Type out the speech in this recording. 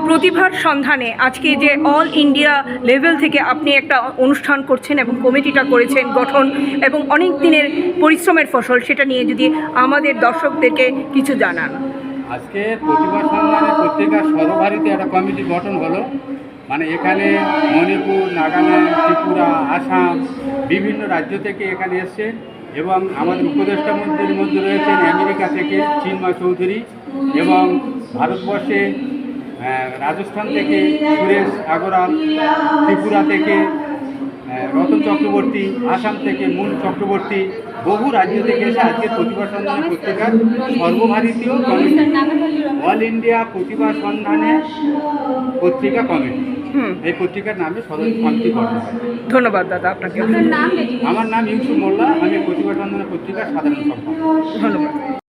প্রতিভার সন্ধানে আজকে যে অল ইন্ডিয়া লেভেল থেকে আপনি একটা অনুষ্ঠান করছেন এবং কমিটিটা করেছেন গঠন এবং অনেক দিনের পরিশ্রমের ফসল, সেটা নিয়ে যদি আমাদের দর্শকদেরকে কিছু জানান। আজকে প্রতিভা সন্ধানে পত্রিকা সর্বভারতীয় একটা কমিটি গঠন হলো। মানে এখানে মণিপুর, নাগাল্যান্ড, ত্রিপুরা, আসাম বিভিন্ন রাজ্য থেকে এখানে এসছে এবং আমাদের উপদেষ্টা মন্ত্রীর মধ্যে রয়েছেন আমেরিকা থেকে চিন্ময় চৌধুরী এবং ভারতবর্ষে রাজস্থান থেকে সুরেশ আগরওয়াল, ত্রিপুরা থেকে রতন চক্রবর্তী, আসাম থেকে মূল চক্রবর্তী, বহু রাজ্য থেকে এসে আজকে প্রতিভা সন্ধানে পত্রিকার সর্বভারতীয় কমিটি, অল ইন্ডিয়া প্রতিভা সন্ধানে পত্রিকা কমিটি, এই পত্রিকার নামে সদস্য কমিটি গঠন হয়। ধন্যবাদ দাদা আপনাকে। আমার নাম ইউসুফ মোল্লা, আমি প্রতিভা সন্ধানে পত্রিকার সাধারণ সম্পাদক। ধন্যবাদ।